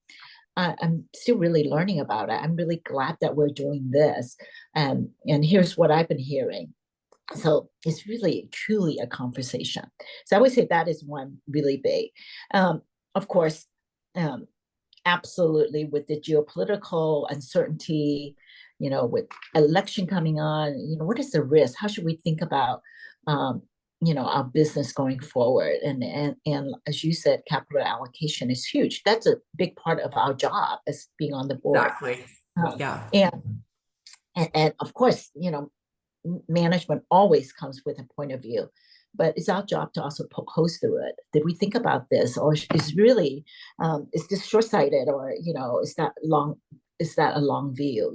I'm still really learning about it. I'm really glad that we're doing this. And here's what I've been hearing. So it's really truly a conversation. So I would say that is one really big. Of course, um, absolutely with the geopolitical uncertainty, with election coming on, what is the risk? How should we think about, our business going forward? And as you said, capital allocation is huge. That's a big part of our job as being on the board. Exactly. Yeah. And of course, management always comes with a point of view, but it's our job to also poke holes through it. Did we think about this, or is really is this short-sighted, or is that a long view?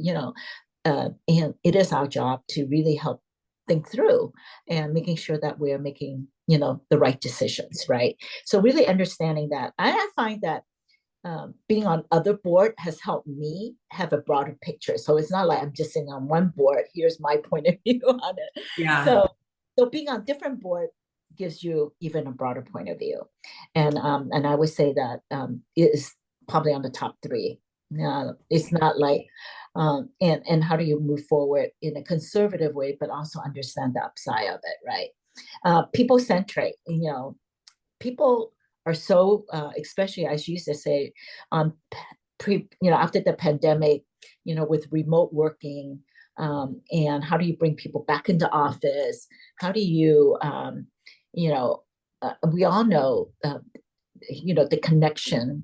And it is our job to really help think through and making sure that we're making the right decisions, right? So really understanding that, I find that being on other board has helped me have a broader picture. So it's not like I'm just sitting on one board. Here's my point of view on it. Yeah. So being on different board gives you even a broader point of view, and I would say that it is probably on the top three. It's not like and how do you move forward in a conservative way, but also understand the upside of it, right? People centric, people are so, especially as you used to say, after the pandemic, with remote working, and how do you bring people back into office? How do you, we all know, the connection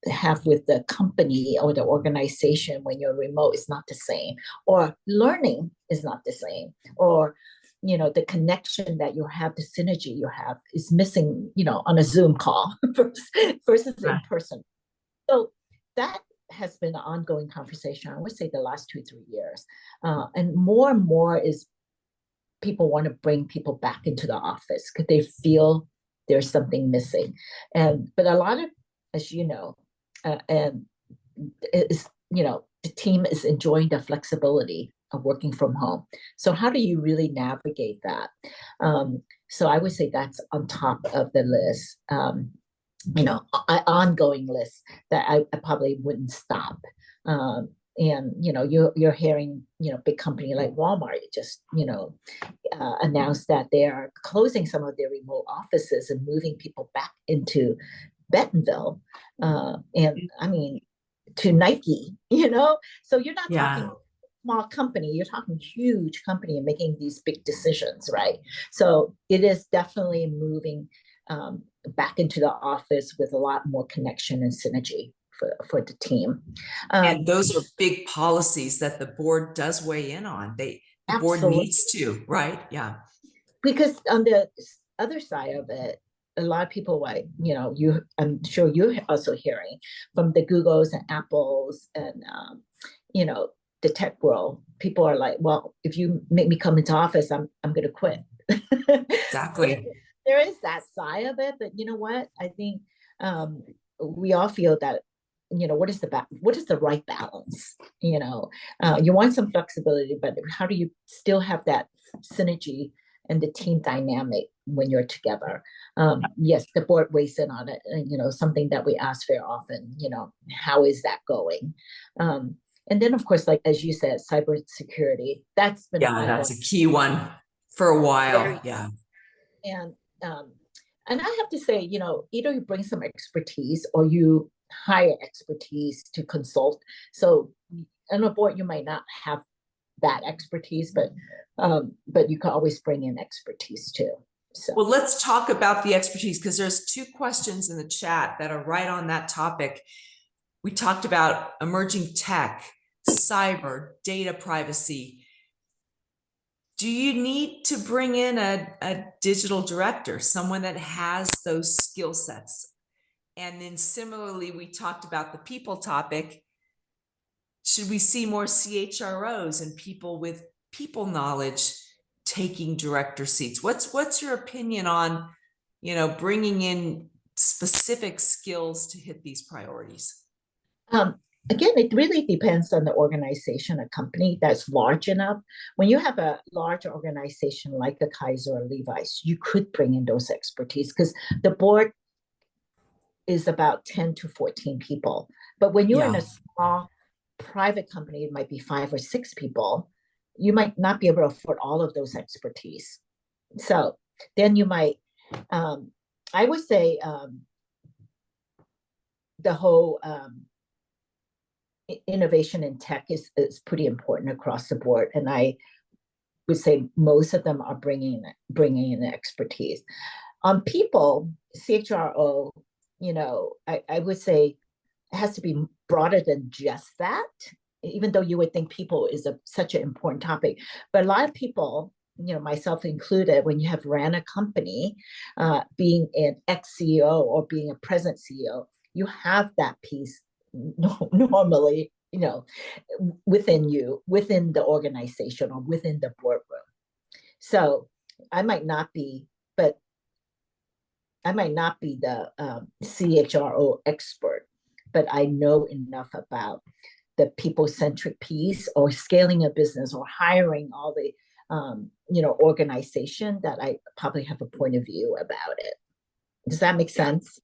have with the company or the organization when you're remote is not the same, or learning is not the same, or the connection that you have, the synergy you have is missing, on a Zoom call versus in person. So that has been an ongoing conversation, I would say the last 2-3 years. And more is people want to bring people back into the office because they feel there's something missing. But a lot of, as you know, and is, the team is enjoying the flexibility of working from home. So how do you really navigate that? So I would say that's on top of the list, ongoing list that I probably wouldn't stop. And you're hearing, big company like Walmart just announced that they are closing some of their remote offices and moving people back into Bentonville, and I mean to Nike, so you're not talking small company, you're talking huge company and making these big decisions, right? So it is definitely moving back into the office with a lot more connection and synergy for the team. And those are big policies that the board does weigh in on. The board needs to, right? Yeah. Because on the other side of it, a lot of people, like, I'm sure you're also hearing from the Googles and Apples and, the tech world, people are like, well, if you make me come into office, I'm going to quit. Exactly. There is that side of it, but you know what? I think we all feel that, what is the right balance? You want some flexibility, but how do you still have that synergy and the team dynamic when you're together? Yes, the board weighs in on it, something that we ask very often. How is that going? And then, of course, like as you said, cybersecurity. That's been Yeah, that's a key one for a while. very, Yeah. and um, and I have to say, either you bring some expertise or you hire expertise to consult. So on a board, you might not have that expertise, but you can always bring in expertise too. So well, let's talk about the expertise, because there's 2 questions in the chat that are right on that topic. We talked about emerging tech, cyber, data privacy. Do you need to bring in a digital director, someone that has those skill sets? And then similarly, we talked about the people topic. Should we see more CHROs and people with people knowledge taking director seats? What's your opinion on, bringing in specific skills to hit these priorities? um, again, it really depends on the organization, a company that's large enough. When you have a large organization like the Kaiser or Levi's, you could bring in those expertise because the board is about 10 to 14 people. But when you're in Yeah. a small private company, it might be 5 or 6 people. You might not be able to afford all of those expertise. So then you might, I would say, the whole innovation in tech is pretty important across the board, and I would say most of them are bringing in expertise. On people, CHRO, I would say it has to be broader than just that, even though you would think people is such an important topic. But a lot of people, myself included, when you have ran a company, being an ex-CEO or being a present CEO, you have that piece normally, within you, within the organization or within the boardroom. So I might not be, but I might not be the CHRO expert, but I know enough about the people-centric piece or scaling a business or hiring all the organization that I probably have a point of view about it. Does that make sense?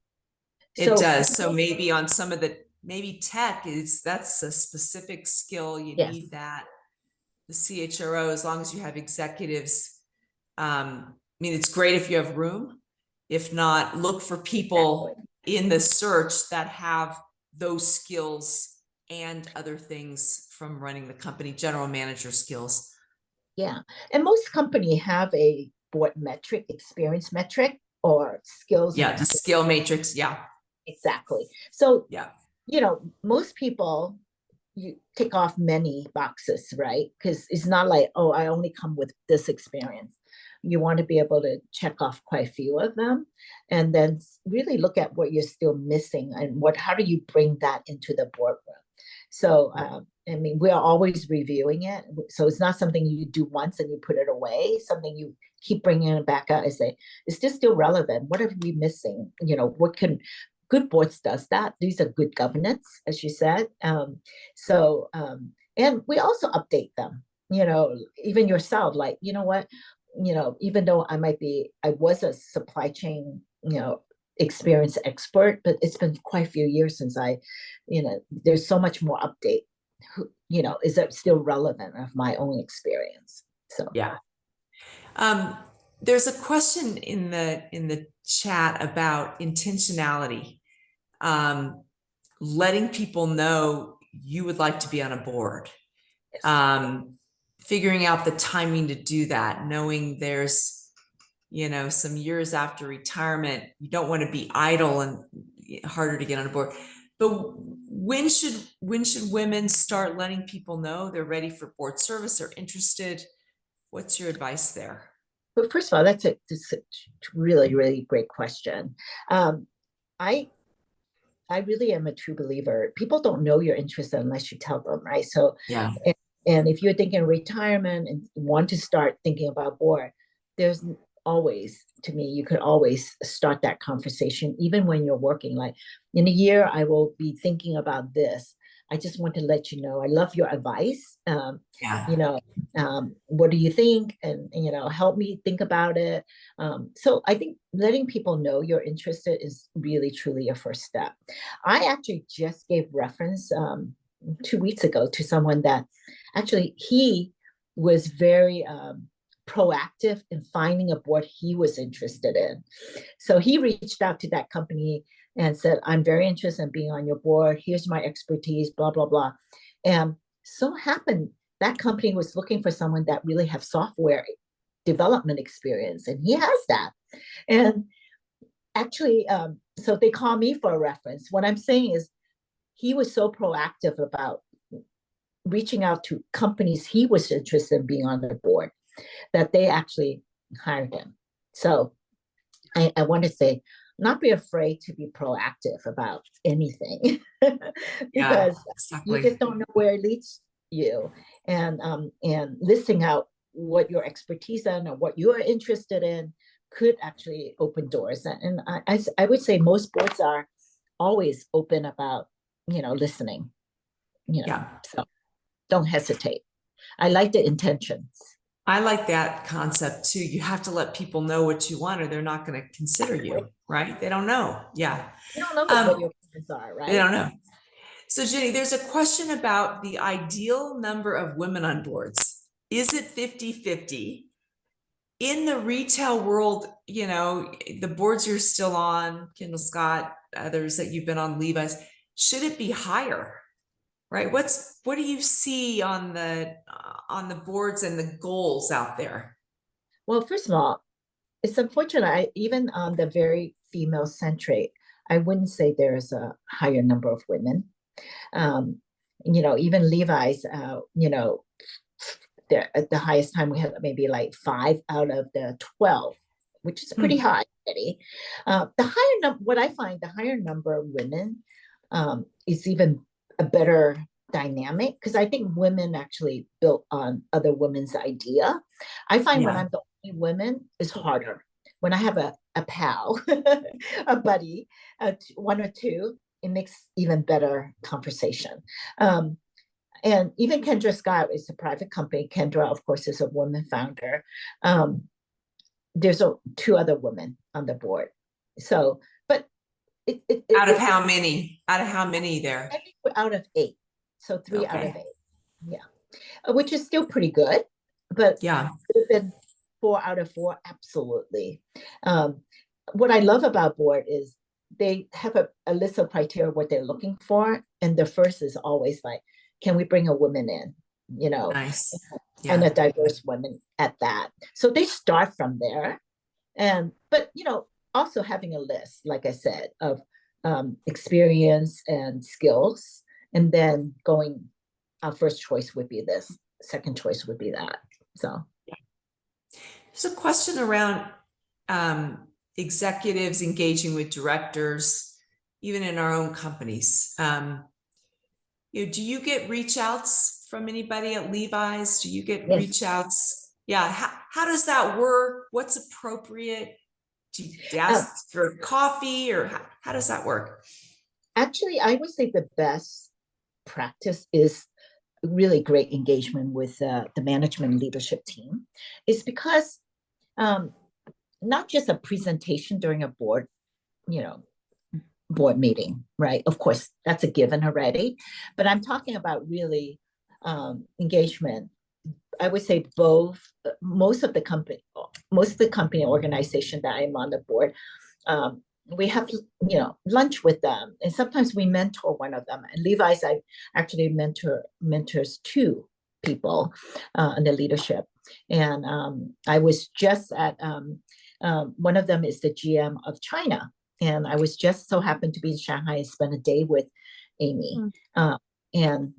It does. So maybe on some of maybe tech that's a specific skill. You yes. need that. The CHRO, as long as you have executives, I mean, it's great if you have room. If not, look for people in the search that have those skills and other things from running the company, general manager skills. Yeah. And most companies have a board metric, experience metric, or skills. Yeah, the skill matrix. Yeah. Exactly. So, yeah, most people, you tick off many boxes, right? Because it's not like, oh, I only come with this experience. You want to be able to check off quite a few of them and then really look at what you're still missing and how do you bring that into the boardroom. So, I mean, we're always reviewing it. So it's not something you do once and you put it away, something you keep bringing it back out and say, is this still relevant? What are we missing? What can good boards does that. These are good governance, as you said. And we also update them, even yourself, like, what, even though I was a supply chain, experienced expert, but it's been quite a few years since there's so much more update. Is that still relevant of my own experience? So yeah. There's a question in the chat about intentionality, letting people know you would like to be on a board, figuring out the timing to do that, knowing there's some years after retirement, you don't want to be idle and harder to get on a board. But when should women start letting people know they're ready for board service or interested? What's your advice there? But first of all, that's a really, really great question. I really am a true believer. People don't know you're interested unless you tell them, right? So yeah, And if you're thinking retirement and want to start thinking about board, there's always, to me, you could always start that conversation, even when you're working. Like, in a year, I will be thinking about this. I just want to let you know, I love your advice. Yeah. You know, what do you think? And, you know, help me think about it. So I think letting people know you're interested is really, truly a first step. I actually just gave reference 2 weeks ago to someone that actually he was very proactive in finding a board he was interested in. So he reached out to that company and said, I'm very interested in being on your board. Here's my expertise, blah, blah, blah. And so happened that company was looking for someone that really have software development experience, and he has that. And actually, so they call me for a reference. What I'm saying is he was so proactive about reaching out to companies he was interested in being on the board that they actually hired him. So I want to say, not be afraid to be proactive about anything Yeah, because you exactly. just don't know where it leads you. And listing out what your expertise in or what you are interested in could actually open doors. And I would say most boards are always open about, you know, listening, you know, Yeah. so don't hesitate. I like the intentions. I like that concept too. You have to let people know what you want or they're not going to consider you, right? They don't know. Yeah. You don't know what Um, your plans are, they right? don't know. So Jenny, there's a question about the ideal number of women on boards. Is it 50-50? In the retail world, you know, the boards you're still on, Kendall Scott, others that you've been on, Levi's, should it be higher? Right? What do you see on the boards and the goals out there? Well, first of all, it's unfortunate. Even on the very female centric, I wouldn't say there's a higher number of women. Um, you know, even Levi's, you know, at the highest time we had maybe like 5 out of the 12, which is pretty Hmm. high already. The higher number, what I find, the higher number of women is even a better dynamic because I think women actually built on other women's idea. I find when Yeah. I'm the only woman, it's harder. When I have a pal, a buddy, one or two, it makes even better conversation. Um, and even Kendra Scott is a private company. Kendra, of course, is a woman founder. Um, there's two other women on the board. So, but Out of it's how many? Out of how many I there? think we're out of 8. So 3 out of Okay. 8. Yeah. Which is still pretty good, but Yeah. could have been 4 out of 4, absolutely. Um, what I love about board is they have a list of criteria what they're looking for, and the first is always like, can we bring a woman in, you know, Nice. and Yeah. a diverse woman at that. So they start from there, and but you know, also having a list, like I said, of experience and skills, and then going, our first choice would be this, second choice would be that. So There's a question around executives engaging with directors, even in our own companies. Do you get reach outs from anybody at Levi's? Do you get yes. reach outs? Yeah. How does that work? What's appropriate? Do you uh, ask for coffee or how does that work? Actually, I would say the best practice is really great engagement with the management leadership team. Is because um, not just a presentation during a board, you know, board meeting, right? Of course, that's a given already, but I'm talking about really engagement. I would say both. Most of the company organization that I'm on the board, we have, you know, lunch with them, and sometimes we mentor one of them. And Levi's, I actually mentors 2 people in the leadership, and I was just at one of them is the GM of China, and I was just so happened to be in Shanghai and spent a day with Amy, uh, and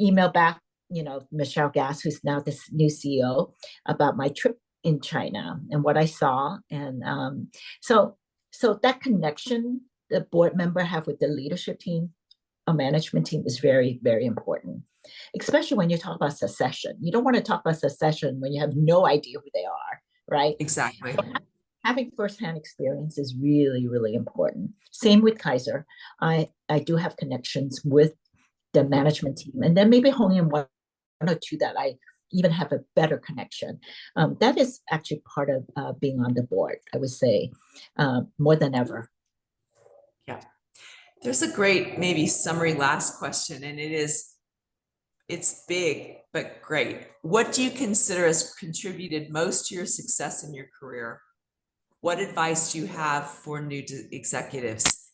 email back, you know, Michelle Gass, who's now this new CEO, about my trip in China and what I saw. And so that connection the board member have with the leadership team, a management team, is very, very important. especially when you talk about succession. You don't want to talk about succession when you have no idea who they are, right? Exactly. Having firsthand experience is really, really important. Same with Kaiser. I do have connections with the management team, and then maybe only in one or two that I even have a better connection. That is actually part of being on the board, I would say, more than ever. Yeah. There's a great maybe summary last question, and it's big, but great. What do you consider has contributed most to your success in your career? What advice do you have for new executives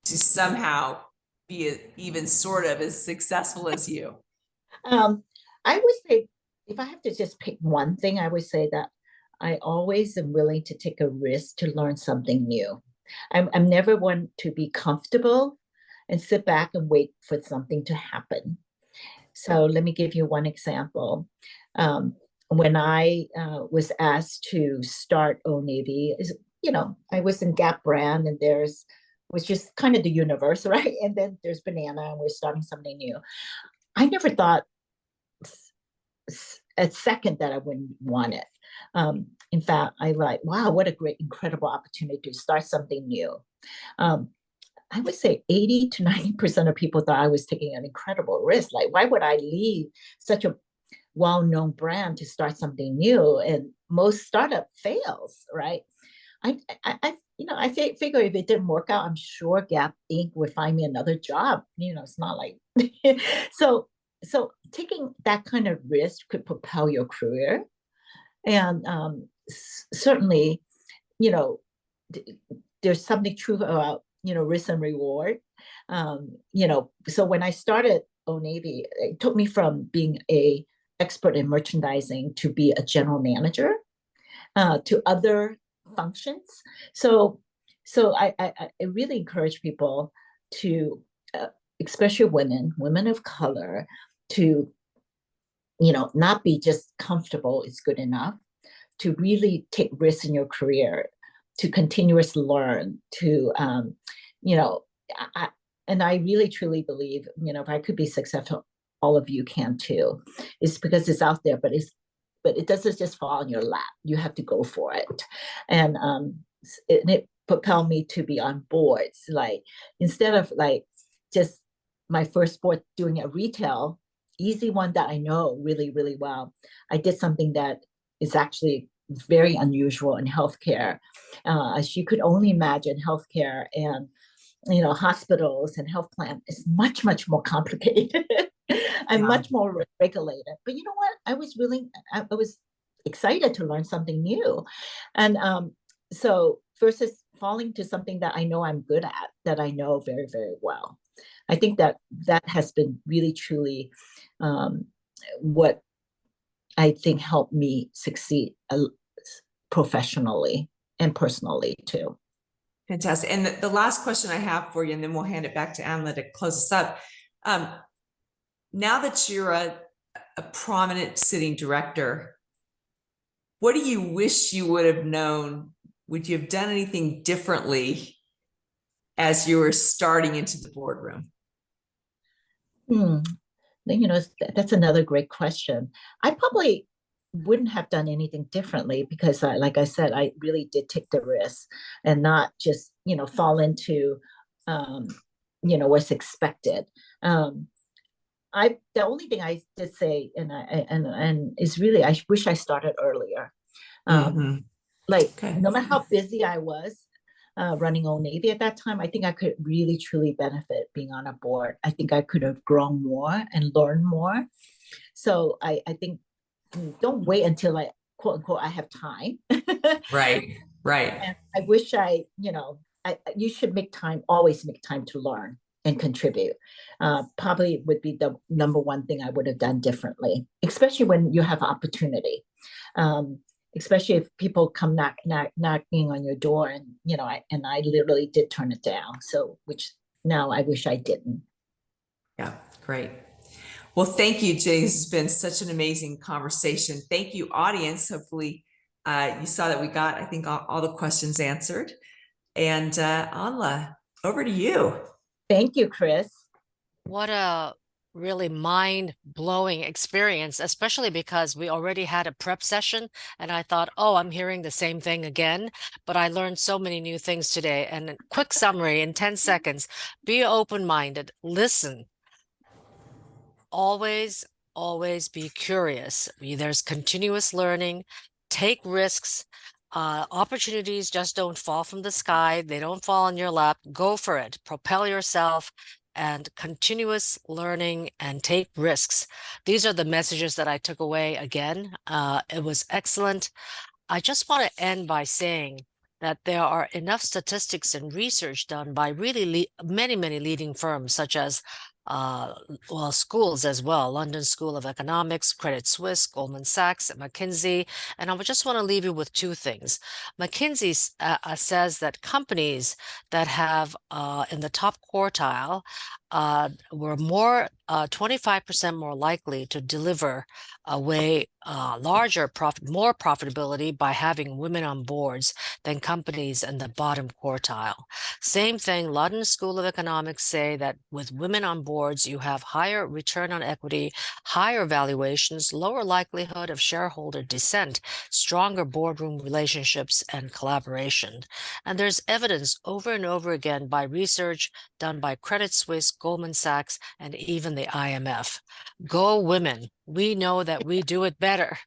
to somehow be even sort of as successful as you? I would say, if I have to just pick one thing, I would say that I always am willing to take a risk to learn something new. I'm never one to be comfortable and sit back and wait for something to happen. So let me give you one example. When I was asked to start Old Navy, I was in Gap brand, and there's was just kind of the universe, right? And then there's Banana, and we're starting something new. I never thought a second that I wouldn't want it. In fact, I like, wow, what a great, incredible opportunity to start something new. Um, I would say 80 to 90% of people thought I was taking an incredible risk. Like, why would I leave such a well-known brand to start something new? And most startup fails, right? I figure if it didn't work out, I'm sure Gap Inc. would find me another job. It's not like so. So taking that kind of risk could propel your career, and certainly, you know, there's something true about risk and reward. So when I started Old Navy, it took me from being a expert in merchandising to be a general manager, to other functions. So I really encourage people to, especially women of color, to not be just comfortable is good enough, to really take risks in your career, to continuously learn, to you know I, and I really truly believe, if I could be successful, all of you can too. It's because it's out there, but it doesn't just fall in your lap. You have to go for it. And it propelled me to be on boards. Like, instead of like just my first sport doing a retail, easy one that I know really, really well, I did something that is actually very unusual in healthcare. As you could only imagine, healthcare and hospitals and health plan is much, much more complicated and much more regulated. But you know what? I was excited to learn something new. And so versus falling to something that I know I'm good at, that I know very, very well. I think that has been really, truly what I think helped me succeed professionally and personally too. Fantastic. And the last question I have for you, and then we'll hand it back to Anna to close us up. Now that you're a prominent sitting director, what do you wish you would have known? Would you have done anything differently as you were starting into the boardroom? That's another great question. I probably wouldn't have done anything differently because, like I said, I really did take the risk and not just, fall into, what's expected. The only thing I did say, and is really, I wish I started earlier. Like, Okay. no matter how busy I was running Old Navy at that time, I think I could really truly benefit being on a board. I think I could have grown more and learned more. So I think, don't wait until I, quote unquote, I have time. Right. And I wish you should always make time to learn and contribute. Probably would be the number one thing I would have done differently, especially when you have opportunity. Especially if people come knocking on your door, and I literally did turn it down. So, which now I wish I didn't. Yeah, great. Well, thank you, Jay. This has been such an amazing conversation. Thank you, audience. Hopefully, you saw that we got, I think, all the questions answered. And Anla, over to you. Thank you, Chris. What a really mind-blowing experience, especially because we already had a prep session and I thought, oh, I'm hearing the same thing again. But I learned so many new things today. And a quick summary in 10 seconds, be open-minded, listen, always, always be curious. There's continuous learning, take risks. Opportunities just don't fall from the sky. They don't fall on your lap. Go for it. Propel yourself and continuous learning and take risks. These are the messages that I took away again. It was excellent. I just want to end by saying that there are enough statistics and research done by really many, many leading firms, such as well, schools as well, London School of Economics, Credit Suisse, Goldman Sachs, McKinsey. And I would just want to leave you with two things. McKinsey says that companies that have in the top quartile were 25% more likely to deliver a larger profit, more profitability by having women on boards than companies in the bottom quartile. Same thing, London School of Economics say that with women on boards, you have higher return on equity, higher valuations, lower likelihood of shareholder dissent, stronger boardroom relationships, and collaboration. And there's evidence over and over again by research done by Credit Suisse, Goldman Sachs, and even the IMF. Go women. We know that we do it better.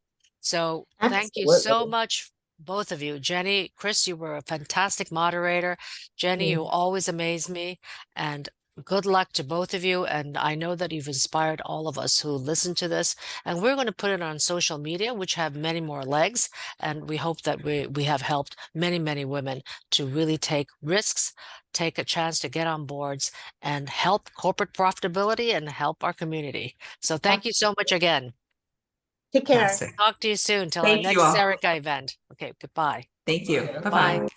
So thank you so Absolutely. much, both of you. Jenny, Chris, you were a fantastic moderator. Jenny, you Mm. always amaze me. And good luck to both of you. And I know that you've inspired all of us who listen to this. And we're going to put it on social media, which have many more legs. And we hope that we have helped many, many women to really take risks, take a chance to get on boards and help corporate profitability and help our community. So thank you so much again. Take care. Fantastic. Talk to you soon till our Thank you next all. Serica event. Okay, goodbye. Thank you. Yeah. Bye-bye. Bye.